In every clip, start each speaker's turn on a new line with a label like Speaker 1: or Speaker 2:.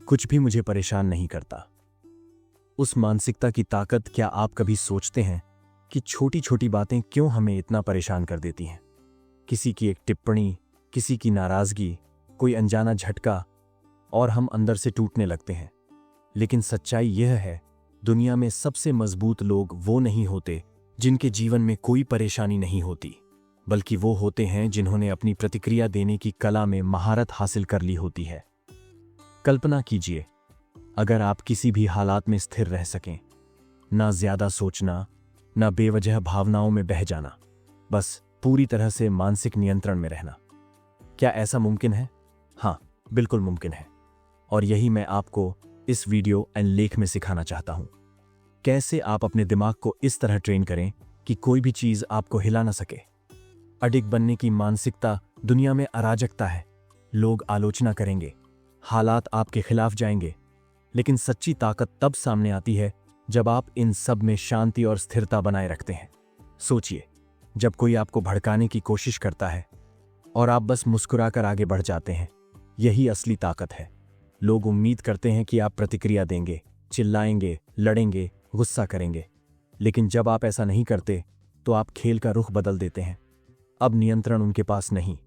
Speaker 1: कुछ भी मुझे परेशान नहीं करता। उस मानसिकता की ताकत, क्या आप कभी सोचते हैं कि छोटी छोटी बातें क्यों हमें इतना परेशान कर देती हैं? किसी की एक टिप्पणी, किसी की नाराजगी, कोई अनजाना झटका और हम अंदर से टूटने लगते हैं। लेकिन सच्चाई यह है, दुनिया में सबसे मजबूत लोग वो नहीं होते जिनके जीवन में कोई परेशानी नहीं होती, बल्कि वो होते हैं जिन्होंने अपनी प्रतिक्रिया देने की कला में महारत हासिल कर ली होती है। कल्पना कीजिए, अगर आप किसी भी हालात में स्थिर रह सकें, ना ज्यादा सोचना, ना बेवजह भावनाओं में बह जाना, बस पूरी तरह से मानसिक नियंत्रण में रहना। क्या ऐसा मुमकिन है? हाँ, बिल्कुल मुमकिन है। और यही मैं आपको इस वीडियो एंड लेख में सिखाना चाहता हूं। कैसे आप अपने दिमाग को इस तरह ट्रेन करें कि कोई भी चीज आपको हिला ना सके। अडिग बनने की मानसिकता दुनिया में अराजकता है। लोग आलोचना करेंगे, हालात आपके खिलाफ जाएंगे, लेकिन सच्ची ताकत तब सामने आती है जब आप इन सब में शांति और स्थिरता बनाए रखते हैं। सोचिए, जब कोई आपको भड़काने की कोशिश करता है और आप बस मुस्कुराकर आगे बढ़ जाते हैं, यही असली ताकत है। लोग उम्मीद करते हैं कि आप प्रतिक्रिया देंगे, चिल्लाएंगे, लड़ेंगे, गुस्सा करेंगे, लेकिन जब आप ऐसा नहीं करते तो आप खेल का रुख बदल देते हैं। अब नियंत्रण उनके पास नहीं,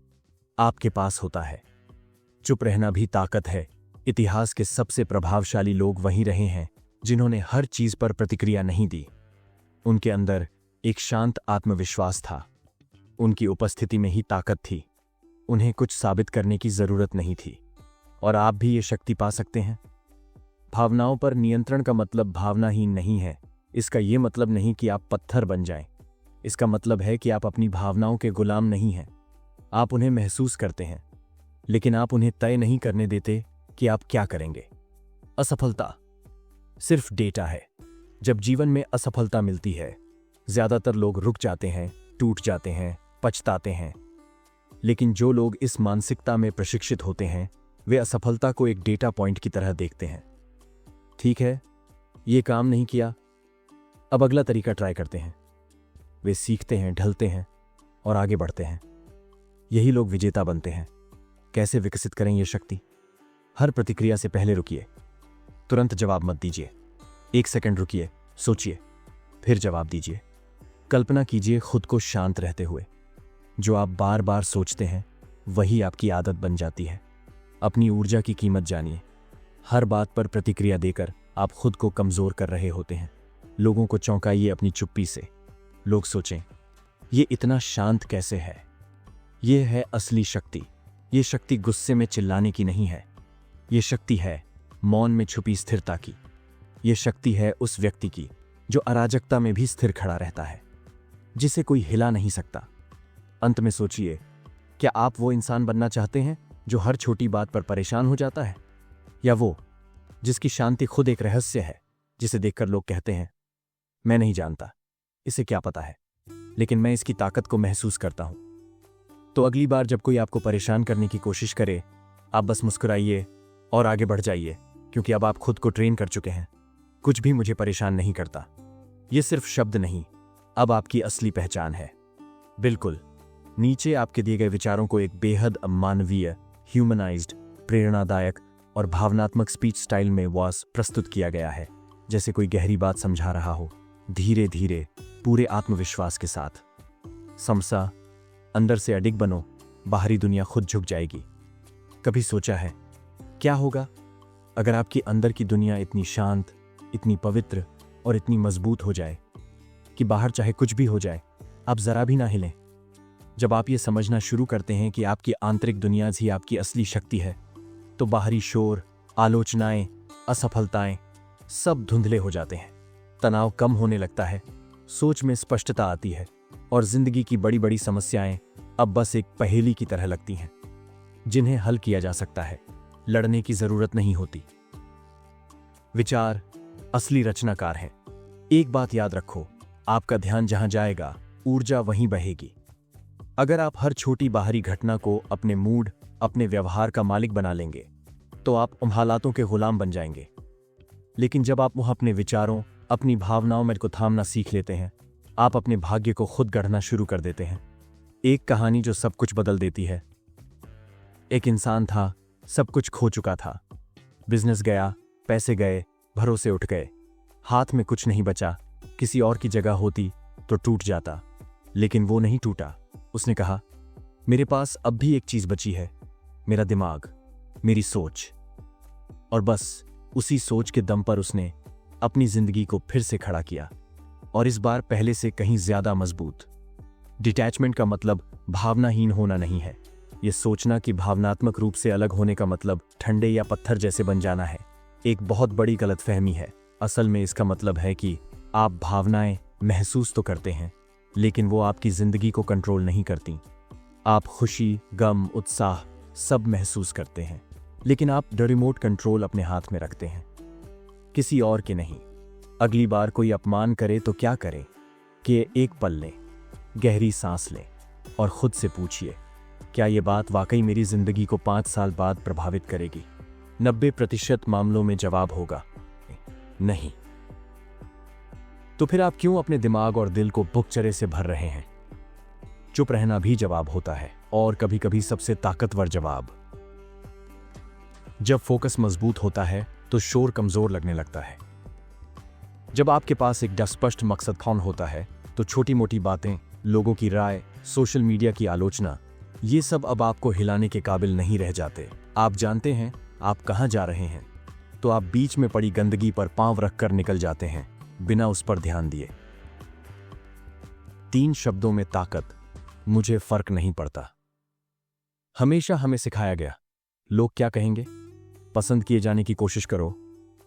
Speaker 1: आपके पास होता है। चुप रहना भी ताकत है। इतिहास के सबसे प्रभावशाली लोग वही रहे हैं जिन्होंने हर चीज पर प्रतिक्रिया नहीं दी। उनके अंदर एक शांत आत्मविश्वास था। उनकी उपस्थिति में ही ताकत थी। उन्हें कुछ साबित करने की जरूरत नहीं थी। और आप भी ये शक्ति पा सकते हैं। भावनाओं पर नियंत्रण का मतलब भावनाहीन नहीं है। इसका ये मतलब नहीं कि आप पत्थर बन जाएं। इसका मतलब है कि आप अपनी भावनाओं के गुलाम नहीं हैं। आप उन्हें महसूस करते हैं, लेकिन आप उन्हें तय नहीं करने देते कि आप क्या करेंगे। असफलता सिर्फ डेटा है। जब जीवन में असफलता मिलती है, ज्यादातर लोग रुक जाते हैं, टूट जाते हैं, पछताते हैं। लेकिन जो लोग इस मानसिकता में प्रशिक्षित होते हैं, वे असफलता को एक डेटा पॉइंट की तरह देखते हैं। ठीक है, ये काम नहीं किया, अब अगला तरीका ट्राई करते हैं। वे सीखते हैं, ढलते हैं और आगे बढ़ते हैं। यही लोग विजेता बनते हैं। कैसे विकसित करें ये शक्ति? हर प्रतिक्रिया से पहले रुकिए। तुरंत जवाब मत दीजिए। 1 सेकंड रुकिए, सोचिए, फिर जवाब दीजिए। कल्पना कीजिए खुद को शांत रहते हुए। जो आप बार बार सोचते हैं, वही आपकी आदत बन जाती है। अपनी ऊर्जा की कीमत जानिए। हर बात पर प्रतिक्रिया देकर आप खुद को कमजोर कर रहे होते हैं। लोगों को चौंकाइए अपनी चुप्पी से। लोग सोचें, ये इतना शांत कैसे है? ये है असली शक्ति। ये शक्ति गुस्से में चिल्लाने की नहीं है। ये शक्ति है मौन में छुपी स्थिरता की। ये शक्ति है उस व्यक्ति की जो अराजकता में भी स्थिर खड़ा रहता है, जिसे कोई हिला नहीं सकता। अंत में सोचिए, क्या आप वो इंसान बनना चाहते हैं जो हर छोटी बात पर परेशान हो जाता है, या वो जिसकी शांति खुद एक रहस्य है, जिसे देखकर लोग कहते हैं, मैं नहीं जानता, इसे क्या पता है, लेकिन मैं इसकी ताकत को महसूस करता हूं। तो अगली बार जब कोई आपको परेशान करने की कोशिश करे, आप बस मुस्कुराइए और आगे बढ़ जाइए, क्योंकि अब आप खुद को ट्रेन कर चुके हैं। कुछ भी मुझे परेशान नहीं करता। ये सिर्फ शब्द नहीं, अब आपकी असली पहचान है। बिल्कुल नीचे आपके दिए गए विचारों को एक बेहद मानवीय, ह्यूमनाइज्ड, प्रेरणादायक और भावनात्मक स्पीच स्टाइल में वॉइस प्रस्तुत किया गया है, जैसे कोई गहरी बात समझा रहा हो, धीरे धीरे, पूरे आत्मविश्वास के साथ। समसा, अंदर से अडिग बनो, बाहरी दुनिया खुद झुक जाएगी। कभी सोचा है क्या होगा अगर आपकी अंदर की दुनिया इतनी शांत, इतनी पवित्र और इतनी मजबूत हो जाए कि बाहर चाहे कुछ भी हो जाए, आप जरा भी ना हिलें? जब आप ये समझना शुरू करते हैं कि आपकी आंतरिक दुनिया ही आपकी असली शक्ति है, तो बाहरी शोर, आलोचनाएं, असफलताएं सब धुंधले हो जाते हैं। तनाव कम होने लगता है, सोच में स्पष्टता आती है और जिंदगी की बड़ी बड़ी समस्याएं अब बस एक पहेली की तरह लगती हैं, जिन्हें हल किया जा सकता है। लड़ने की जरूरत नहीं होती। विचार असली रचनाकार हैं। एक बात याद रखो, आपका ध्यान जहां जाएगा, ऊर्जा वहीं बहेगी। अगर आप हर छोटी बाहरी घटना को अपने मूड, अपने व्यवहार का मालिक बना लेंगे, तो आप उन हालातों के गुलाम बन जाएंगे। लेकिन जब आप वह अपने विचारों, अपनी भावनाओं में को थामना सीख लेते हैं, आप अपने भाग्य को खुद गढ़ना शुरू कर देते हैं। एक कहानी जो सब कुछ बदल देती है। एक इंसान था, सब कुछ खो चुका था। बिजनेस गया, पैसे गए, भरोसे उठ गए, हाथ में कुछ नहीं बचा। किसी और की जगह होती तो टूट जाता, लेकिन वो नहीं टूटा। उसने कहा, मेरे पास अब भी एक चीज बची है, मेरा दिमाग, मेरी सोच। और बस उसी सोच के दम पर उसने अपनी जिंदगी को फिर से खड़ा किया, और इस बार पहले से कहीं ज्यादा मजबूत। डिटैचमेंट का मतलब भावनाहीन होना नहीं है। यह सोचना कि भावनात्मक रूप से अलग होने का मतलब ठंडे या पत्थर जैसे बन जाना है, एक बहुत बड़ी गलतफहमी है। असल में इसका मतलब है कि आप भावनाएं महसूस तो करते हैं, लेकिन वो आपकी जिंदगी को कंट्रोल नहीं करती। आप खुशी, गम, उत्साह सब महसूस करते हैं, लेकिन आप द रिमोट कंट्रोल अपने हाथ में रखते हैं, किसी और के नहीं। अगली बार कोई अपमान करे तो क्या करें कि एक पल लें, गहरी सांस लें और खुद से पूछिए, क्या ये बात वाकई मेरी जिंदगी को 5 साल बाद प्रभावित करेगी? 90% मामलों में जवाब होगा नहीं। तो फिर आप क्यों अपने दिमाग और दिल को भुकचरे से भर रहे हैं? चुप रहना भी जवाब होता है, और कभी कभी सबसे ताकतवर जवाब। जब फोकस मजबूत होता है तो शोर कमजोर लगने लगता है। जब आपके पास एक स्पष्ट मकसद कौन होता है तो छोटी मोटी बातें, लोगों की राय, सोशल मीडिया की आलोचना, ये सब अब आपको हिलाने के काबिल नहीं रह जाते। आप जानते हैं आप कहां जा रहे हैं, तो आप बीच में पड़ी गंदगी पर पांव रखकर निकल जाते हैं, बिना उस पर ध्यान दिए। 3 शब्दों में ताकत, मुझे फर्क नहीं पड़ता। हमेशा हमें सिखाया गया, लोग क्या कहेंगे, पसंद किए जाने की कोशिश करो,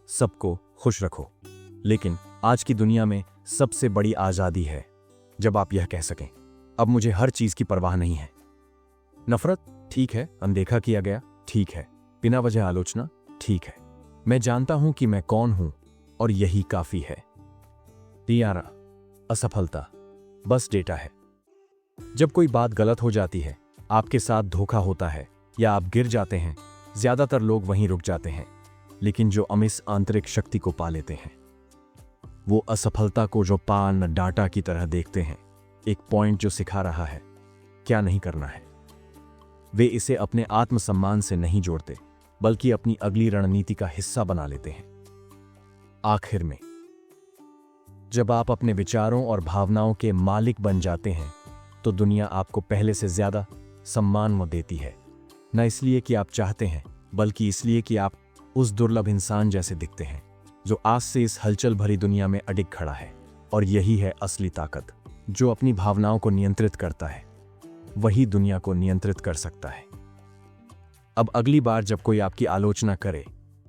Speaker 1: सबको खुश रखो। लेकिन आज की दुनिया में सबसे बड़ी आजादी है जब आप यह कह सकें, अब मुझे हर चीज की परवाह नहीं है। नफरत ठीक है, अनदेखा किया गया ठीक है, बिना वजह आलोचना ठीक है, मैं जानता हूं कि मैं कौन हूं और यही काफी है। तियारा, असफलता बस डेटा है। जब कोई बात गलत हो जाती है, आपके साथ धोखा होता है या आप गिर जाते हैं, ज्यादातर लोग वहीं रुक जाते हैं। लेकिन जो अमिस आंतरिक शक्ति को पा लेते हैं, वो असफलता को जो पान डाटा की तरह देखते हैं, एक पॉइंट जो सिखा रहा है क्या नहीं करना है। वे इसे अपने आत्मसम्मान से नहीं जोड़ते, बल्कि अपनी अगली रणनीति का हिस्सा बना लेते हैं। आखिर में, जब आप अपने विचारों और भावनाओं के मालिक बन जाते हैं, तो दुनिया आपको पहले से ज्यादा सम्मान देती है। न इसलिए कि आप चाहते हैं, बल्कि इसलिए कि आप उस दुर्लभ इंसान जैसे दिखते हैं जो आज से इस हलचल भरी दुनिया में अडिग खड़ा है। और यही है असली ताकत। जो अपनी भावनाओं को नियंत्रित करता है, वही दुनिया को नियंत्रित कर सकता है। अब अगली बार जब कोई आपकी आलोचना करे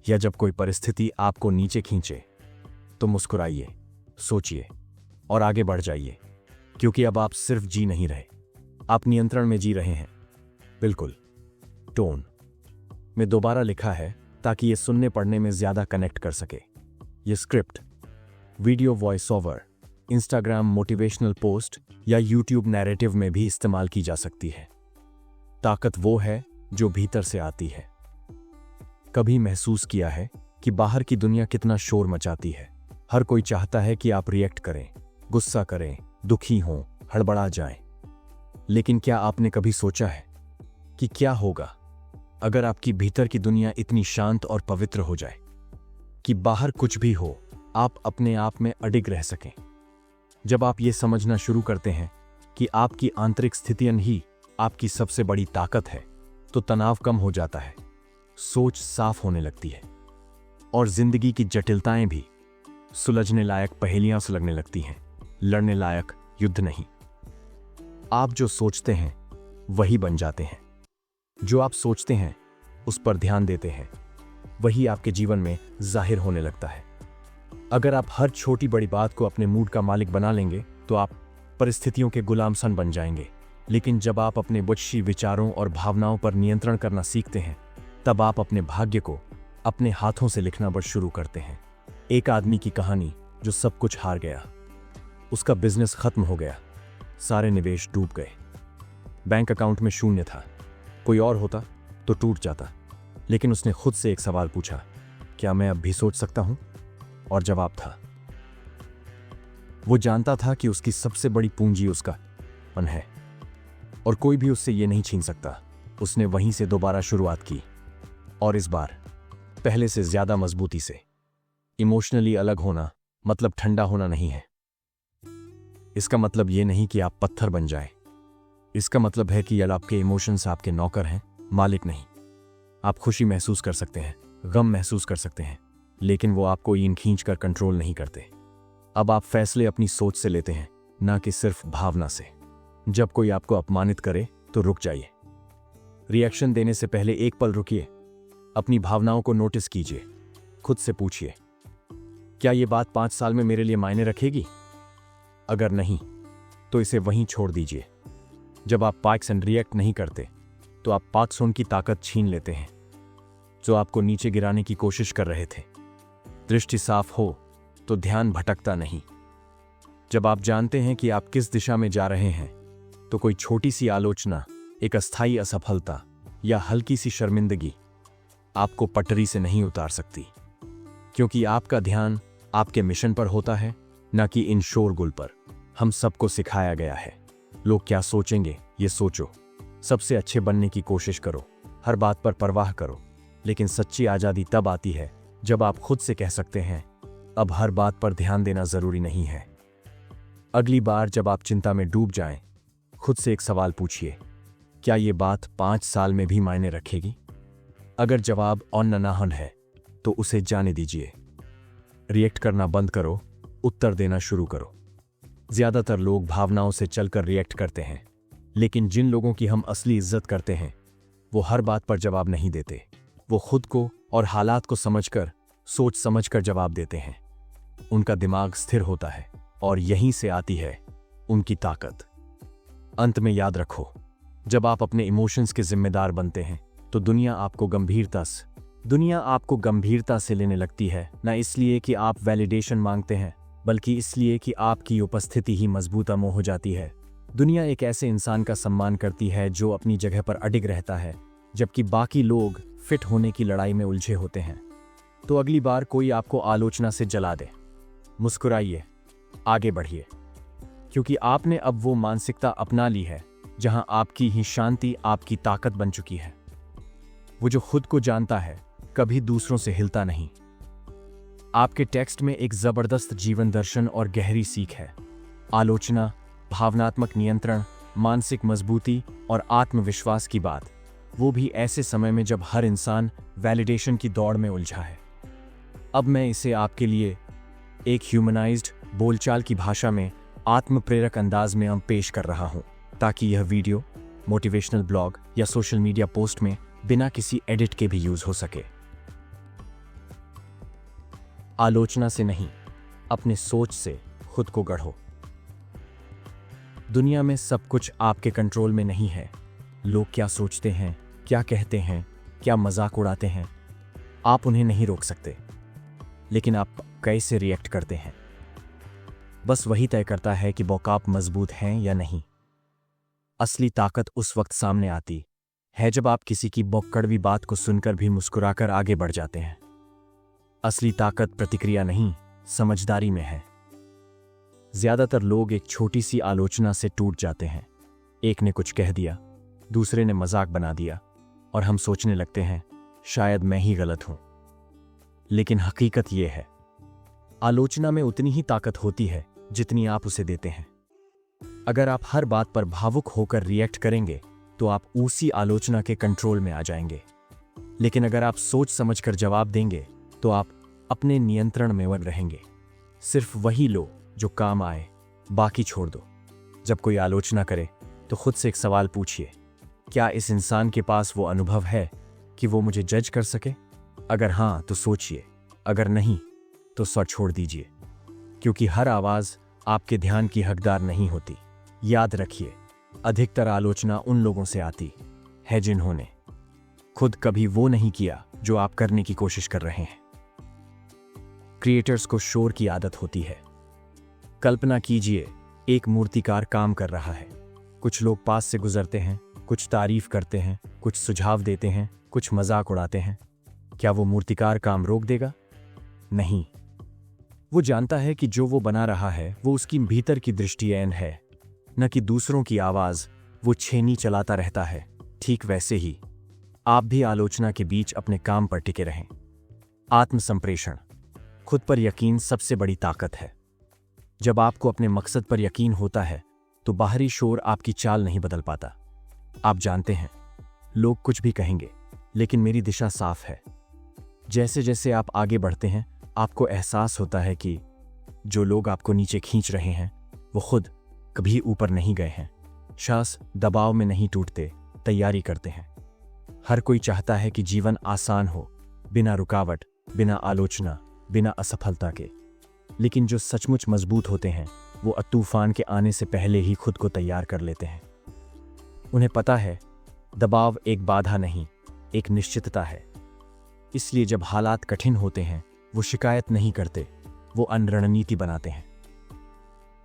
Speaker 1: या जब कोई परिस्थिति आपको नीचे खींचे, तो मुस्कुराइए, सोचिए और आगे बढ़ जाइए, क्योंकि अब आप सिर्फ जी नहीं रहे, आप नियंत्रण में जी रहे हैं। बिल्कुल टोन में दोबारा लिखा है ताकि ये सुनने पढ़ने में ज्यादा कनेक्ट कर सके। ये script, video voice over, Instagram motivational post या यूट्यूब नैरेटिव में भी इस्तेमाल की जा सकती है। ताकत वो है जो भीतर से आती है। कभी महसूस किया है कि बाहर की दुनिया कितना शोर मचाती है? हर कोई चाहता है कि आप रिएक्ट करें, गुस्सा करें, दुखी हों, हड़बड़ा जाएं। लेकिन क्या आपने कभी सोचा है कि क्या होगा अगर आपकी भीतर की दुनिया इतनी शांत और पवित्र हो जाए कि बाहर कुछ भी हो, आप अपने आप में अडिग रह सकें? जब आप ये समझना शुरू करते हैं कि आपकी आंतरिक स्थितियां ही आपकी सबसे बड़ी ताकत है, तो तनाव कम हो जाता है, सोच साफ होने लगती है और जिंदगी की जटिलताएं भी सुलझने लायक पहेलियां सुलगने लगती हैं, लड़ने लायक युद्ध नहीं। आप जो सोचते हैं वही बन जाते हैं। जो आप सोचते हैं, उस पर ध्यान देते हैं, वही आपके जीवन में जाहिर होने लगता है। अगर आप हर छोटी बड़ी बात को अपने मूड का मालिक बना लेंगे, तो आप परिस्थितियों के गुलाम सन बन जाएंगे। लेकिन जब आप अपने बुझी विचारों और भावनाओं पर नियंत्रण करना सीखते हैं, तब आप अपने भाग्य को अपने हाथों से लिखना बस शुरू करते हैं। एक आदमी की कहानी जो सब कुछ हार गया, उसका बिजनेस खत्म हो गया, सारे निवेश डूब गए, बैंक अकाउंट में शून्य था। कोई और होता तो टूट जाता, लेकिन उसने खुद से एक सवाल पूछा, क्या मैं अब भी सोच सकता हूं? और जवाब था। वो जानता था कि उसकी सबसे बड़ी पूंजी उसका मन है और कोई भी उससे ये नहीं छीन सकता। उसने वहीं से दोबारा शुरुआत की और इस बार पहले से ज्यादा मजबूती से। इमोशनली अलग होना मतलब ठंडा होना नहीं है। इसका मतलब ये नहीं कि आप पत्थर बन जाए। इसका मतलब है कि आपके इमोशंस आपके नौकर हैं, मालिक नहीं। आप खुशी महसूस कर सकते हैं, गम महसूस कर सकते हैं, लेकिन वो आपको ईंट खींचकर कंट्रोल नहीं करते। अब आप फैसले अपनी सोच से लेते हैं, ना कि सिर्फ भावना से। जब कोई आपको अपमानित करे तो रुक जाइए। रिएक्शन देने से पहले एक पल रुकिए। अपनी भावनाओं को नोटिस कीजिए। खुद से पूछिए, क्या ये बात 5 साल में मेरे लिए मायने रखेगी? अगर नहीं, तो इसे वहीं छोड़ दीजिए। जब आप पार्क्स एंड रिएक्ट नहीं करते, तो आप पार्क्सों की ताकत छीन लेते हैं, जो आपको नीचे गिराने की कोशिश कर रहे थे। दृष्टि साफ हो तो ध्यान भटकता नहीं। जब आप जानते हैं कि आप किस दिशा में जा रहे हैं, तो कोई छोटी सी आलोचना, एक अस्थायी असफलता या हल्की सी शर्मिंदगी आपको पटरी से नहीं उतार सकती, क्योंकि आपका ध्यान आपके मिशन पर होता है, न कि इन शोरगुल पर। हम सबको सिखाया गया है, लोग क्या सोचेंगे ये सोचो, सबसे अच्छे बनने की कोशिश करो, हर बात पर परवाह करो। लेकिन सच्ची आजादी तब आती है जब आप खुद से कह सकते हैं, अब हर बात पर ध्यान देना जरूरी नहीं है। अगली बार जब आप चिंता में डूब जाएं, खुद से एक सवाल पूछिए, क्या ये बात 5 साल में भी मायने रखेगी? अगर जवाब नाहन है, तो उसे जाने दीजिए। रिएक्ट करना बंद करो, उत्तर देना शुरू करो। ज्यादातर लोग भावनाओं से चलकर रिएक्ट करते हैं, लेकिन जिन लोगों की हम असली इज्जत करते हैं, वो हर बात पर जवाब नहीं देते। वो खुद को और हालात को समझकर, सोच समझकर जवाब देते हैं। उनका दिमाग स्थिर होता है, और यहीं से आती है उनकी ताकत। अंत में याद रखो, जब आप अपने इमोशंस के जिम्मेदार बनते हैं, तो दुनिया आपको गंभीरता से लेने लगती है, न इसलिए कि आप वैलिडेशन मांगते हैं, बल्कि इसलिए कि आपकी उपस्थिति ही मजबूता हो जाती है। दुनिया एक ऐसे इंसान का सम्मान करती है जो अपनी जगह पर अडिग रहता है, जबकि बाकी लोग फिट होने की लड़ाई में उलझे होते हैं। तो अगली बार कोई आपको आलोचना से जला दे, मुस्कुराइए, आगे बढ़िए, क्योंकि आपने अब वो मानसिकता अपना ली है जहां आपकी ही शांति आपकी ताकत बन चुकी है। वो जो खुद को जानता है, कभी दूसरों से हिलता नहीं। आपके टेक्स्ट में एक जबरदस्त जीवन दर्शन और गहरी सीख है। आलोचना, भावनात्मक नियंत्रण, मानसिक मजबूती और आत्मविश्वास की बात, वो भी ऐसे समय में जब हर इंसान वैलिडेशन की दौड़ में उलझा है। अब मैं इसे आपके लिए एक ह्यूमनाइज्ड बोलचाल की भाषा में आत्म प्रेरक अंदाज में पेश कर रहा हूं, ताकि यह वीडियो, मोटिवेशनल ब्लॉग या सोशल मीडिया पोस्ट में बिना किसी एडिट के भी यूज हो सके। आलोचना से नहीं, अपने सोच से खुद को गढ़ो। दुनिया में सब कुछ आपके कंट्रोल में नहीं है। लोग क्या सोचते हैं, क्या कहते हैं, क्या मजाक उड़ाते हैं, आप उन्हें नहीं रोक सकते, लेकिन आप कैसे रिएक्ट करते हैं, बस वही तय करता है कि आप मजबूत हैं या नहीं। असली ताकत उस वक्त सामने आती है जब आप किसी की कड़वी बात को सुनकर भी मुस्कुराकर आगे बढ़ जाते हैं। असली ताकत प्रतिक्रिया नहीं, समझदारी में है। ज्यादातर लोग एक छोटी सी आलोचना से टूट जाते हैं। एक ने कुछ कह दिया, दूसरे ने मजाक बना दिया, और हम सोचने लगते हैं शायद मैं ही गलत हूं। लेकिन हकीकत यह है, आलोचना में उतनी ही ताकत होती है जितनी आप उसे देते हैं। अगर आप हर बात पर भावुक होकर रिएक्ट करेंगे, तो आप उसी आलोचना के कंट्रोल में आ जाएंगे। लेकिन अगर आप सोच समझकर जवाब देंगे, तो आप अपने नियंत्रण में रहेंगे। सिर्फ वही लो जो काम आए, बाकी छोड़ दो। जब कोई आलोचना करे, तो खुद से एक सवाल पूछिए, क्या इस इंसान के पास वो अनुभव है कि वो मुझे जज कर सके? अगर हां, तो सोचिए, अगर नहीं, तो सौ छोड़ दीजिए, क्योंकि हर आवाज आपके ध्यान की हकदार नहीं होती। याद रखिए, अधिकतर आलोचना उन लोगों से आती है जिन्होंने खुद कभी वो नहीं किया जो आप करने की कोशिश कर रहे हैं। क्रिएटर्स को शोर की आदत होती है। कल्पना कीजिए, एक मूर्तिकार काम कर रहा है। कुछ लोग पास से गुजरते हैं, कुछ तारीफ करते हैं, कुछ सुझाव देते हैं, कुछ मजाक उड़ाते हैं। क्या वो मूर्तिकार काम रोक देगा? नहीं। वो जानता है कि जो वो बना रहा है वो उसकी भीतर की दृष्टि है, न कि दूसरों की आवाज। वो छेनी चलाता रहता है। ठीक वैसे ही आप भी आलोचना के बीच अपने काम पर टिके रहें। आत्मसंप्रेषण। खुद पर यकीन सबसे बड़ी ताकत है। जब आपको अपने मकसद पर यकीन होता है तो बाहरी शोर आपकी चाल नहीं बदल पाता। आप जानते हैं, लोग कुछ भी कहेंगे, लेकिन मेरी दिशा साफ है। जैसे जैसे आप आगे बढ़ते हैं, आपको एहसास होता है कि जो लोग आपको नीचे खींच रहे हैं वो खुद कभी ऊपर नहीं गए हैं। श्वास दबाव में नहीं टूटते, तैयारी करते हैं। हर कोई चाहता है कि जीवन आसान हो, बिना रुकावट, बिना आलोचना, बिना असफलता के। लेकिन जो सचमुच मजबूत होते हैं वो तूफान के आने से पहले ही खुद को तैयार कर लेते हैं। उन्हें पता है दबाव एक बाधा नहीं, एक निश्चितता है। इसलिए जब हालात कठिन होते हैं वो शिकायत नहीं करते, वो रणनीति बनाते हैं।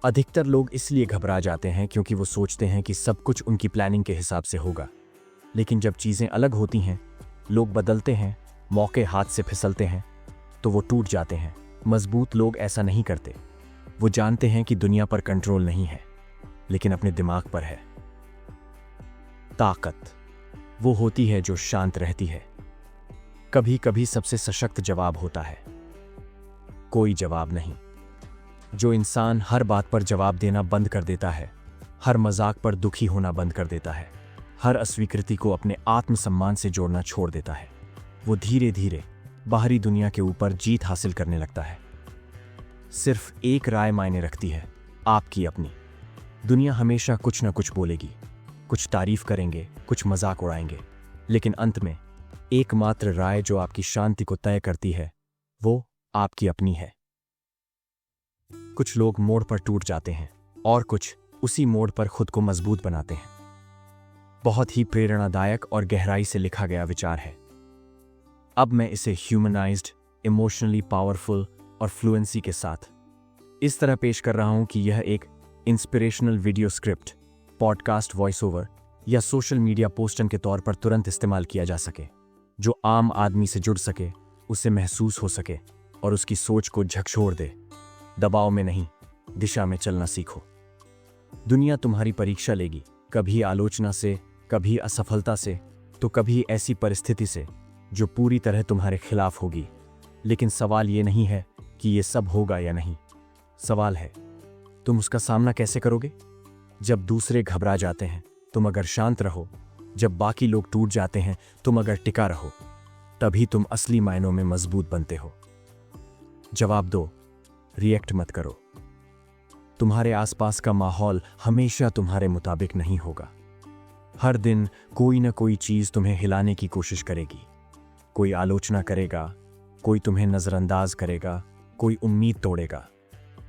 Speaker 1: अधिकतर लोग इसलिए घबरा जाते हैं क्योंकि वो सोचते हैं कि सब कुछ उनकी प्लानिंग के हिसाब से होगा। लेकिन जब चीज़ें अलग होती हैं, लोग बदलते हैं, मौके हाथ से फिसलते हैं, तो वो टूट जाते हैं। मजबूत लोग ऐसा नहीं करते। वो जानते हैं कि दुनिया पर कंट्रोल नहीं है, लेकिन अपने दिमाग पर है। ताकत वो होती है जो शांत रहती है। कभी कभी सबसे सशक्त जवाब होता है कोई जवाब नहीं। जो इंसान हर बात पर जवाब देना बंद कर देता है, हर मजाक पर दुखी होना बंद कर देता है, हर अस्वीकृति को अपने आत्मसम्मान से जोड़ना छोड़ देता है, वो धीरे धीरे बाहरी दुनिया के ऊपर जीत हासिल करने लगता है। सिर्फ एक राय मायने रखती है, आपकी अपनी। दुनिया हमेशा कुछ न कुछ बोलेगी, कुछ तारीफ करेंगे, कुछ मजाक उड़ाएंगे, लेकिन अंत में एकमात्र राय जो आपकी शांति को तय करती है वो आपकी अपनी है। कुछ लोग मोड़ पर टूट जाते हैं और कुछ उसी मोड़ पर खुद को मजबूत बनाते हैं। बहुत ही प्रेरणादायक और गहराई से लिखा गया विचार है। अब मैं इसे ह्यूमनाइज्ड, इमोशनली पावरफुल और फ्लुएंसी के साथ इस तरह पेश कर रहा हूं कि यह एक inspirational video script, podcast voice over या सोशल मीडिया पोस्टन के तौर पर तुरंत इस्तेमाल किया जा सके, जो आम आदमी से जुड़ सके, उसे महसूस हो सके और उसकी सोच को झकझोर दे। दबाव में नहीं, दिशा में चलना सीखो। दुनिया तुम्हारी परीक्षा लेगी, कभी आलोचना से, कभी असफलता से, तो कभी ऐसी परिस्थिति से जो पूरी तरह तुम्हारे खिलाफ होगी। लेकिन सवाल ये नहीं है कि ये सब होगा या नहीं। सवाल है, तुम उसका सामना कैसे करोगे? जब दूसरे घबरा जाते हैं, तुम अगर शांत रहो। जब बाकी लोग टूट जाते हैं, तुम अगर टिका रहो। तभी तुम असली मायनों में मजबूत बनते हो। जवाब दो, रिएक्ट मत करो। तुम्हारे आसपास का माहौल हमेशा तुम्हारे मुताबिक नहीं होगा। हर दिन कोई ना कोई चीज तुम्हें हिलाने की कोशिश करेगी। कोई आलोचना करेगा, कोई तुम्हें नजरअंदाज करेगा, कोई उम्मीद तोड़ेगा।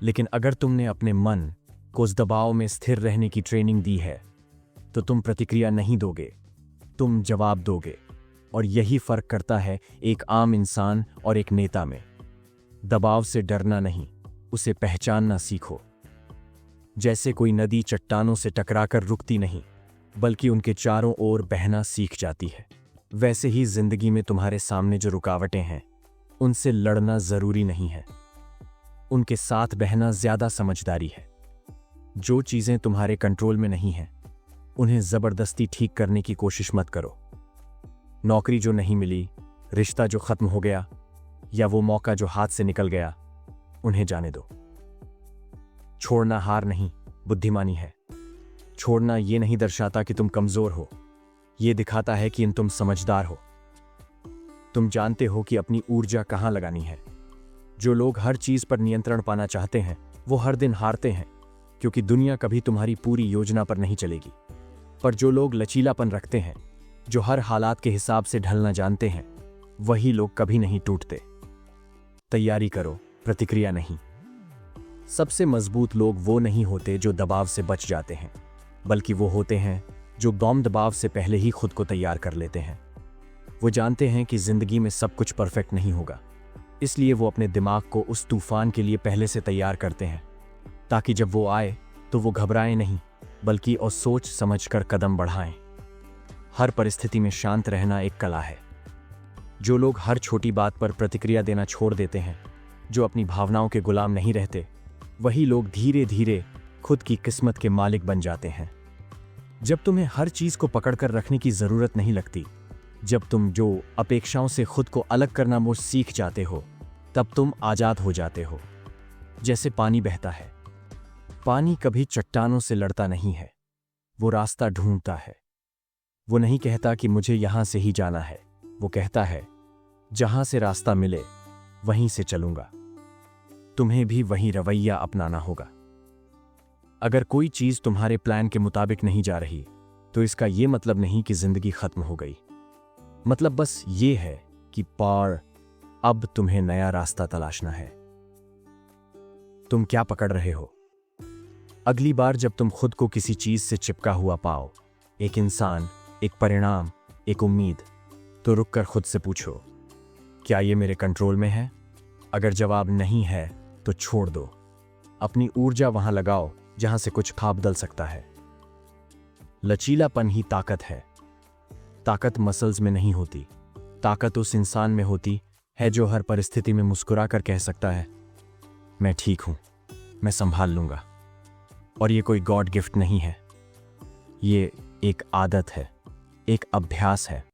Speaker 1: लेकिन अगर तुमने अपने मन को उस दबाव में स्थिर रहने की ट्रेनिंग दी है, तो तुम प्रतिक्रिया नहीं दोगे, तुम जवाब दोगे। और यही फर्क करता है एक आम इंसान और एक नेता में। दबाव से डरना नहीं, उसे पहचानना सीखो। जैसे कोई नदी चट्टानों से टकराकर रुकती नहीं, बल्कि उनके चारों ओर बहना सीख जाती है, वैसे ही जिंदगी में तुम्हारे सामने जो रुकावटें हैं, उनसे लड़ना जरूरी नहीं है। उनके साथ बहना ज्यादा समझदारी है। जो चीजें तुम्हारे कंट्रोल में नहीं हैं, उन्हें जबरदस्ती ठीक करने की कोशिश मत करो। नौकरी जो नहीं मिली, रिश्ता जो खत्म हो गया, या वो मौका जो हाथ से निकल गया, उन्हें जाने दो। छोड़ना हार नहीं, बुद्धिमानी है। छोड़ना ये नहीं दर्शाता कि तुम कमजोर हो, ये दिखाता है कि तुम समझदार हो। तुम जानते हो कि अपनी ऊर्जा कहां लगानी है। जो लोग हर चीज पर नियंत्रण पाना चाहते हैं, वो हर दिन हारते हैं, क्योंकि दुनिया कभी तुम्हारी पूरी योजना पर नहीं चलेगी। पर जो लोग लचीलापन रखते हैं, जो हर हालात के हिसाब से ढलना जानते हैं, वही लोग कभी नहीं टूटते। तैयारी करो, प्रतिक्रिया नहीं। सबसे मजबूत लोग वो नहीं होते जो दबाव से बच जाते हैं, बल्कि वो होते हैं जो बम दबाव से पहले ही खुद को तैयार कर लेते हैं। वो जानते हैं कि जिंदगी में सब कुछ परफेक्ट नहीं होगा, इसलिए वो अपने दिमाग को उस तूफान के लिए पहले से तैयार करते हैं, ताकि जब वो आए तो वो घबराएं नहीं, बल्कि और सोच समझकर कदम बढ़ाएं। हर परिस्थिति में शांत रहना एक कला है। जो लोग हर छोटी बात पर प्रतिक्रिया देना छोड़ देते हैं, जो अपनी भावनाओं के गुलाम नहीं रहते, वही लोग धीरे धीरे खुद की किस्मत के मालिक बन जाते हैं। जब तुम्हें हर चीज को पकड़कर रखने की जरूरत नहीं लगती, जब तुम जो अपेक्षाओं से खुद को अलग करना वो सीख जाते हो, तब तुम आजाद हो जाते हो। जैसे पानी बहता है। पानी कभी चट्टानों से लड़ता नहीं है, वो रास्ता ढूंढता है। वो नहीं कहता कि मुझे यहां से ही जाना है, वो कहता है जहां से रास्ता मिले वहीं से चलूंगा। तुम्हें भी वही रवैया अपनाना होगा। अगर कोई चीज तुम्हारे प्लान के मुताबिक नहीं जा रही, तो इसका यह मतलब नहीं कि जिंदगी खत्म हो गई। मतलब बस ये है कि पार अब तुम्हें नया रास्ता तलाशना है। तुम क्या पकड़ रहे हो? अगली बार जब तुम खुद को किसी चीज से चिपका हुआ पाओ, एक इंसान, एक परिणाम, एक उम्मीद, तो रुककर खुद से पूछो, क्या ये मेरे कंट्रोल में है? अगर जवाब नहीं है तो छोड़ दो। अपनी ऊर्जा वहां लगाओ जहां से कुछ खाब दल सकता है। लचीलापन ही ताकत है। ताकत मसल्स में नहीं होती, ताकत उस इंसान में होती है जो हर परिस्थिति में मुस्कुरा कर कह सकता है, मैं ठीक हूं, मैं संभाल लूंगा। और ये कोई गॉड गिफ्ट नहीं है, ये एक आदत है, एक अभ्यास है।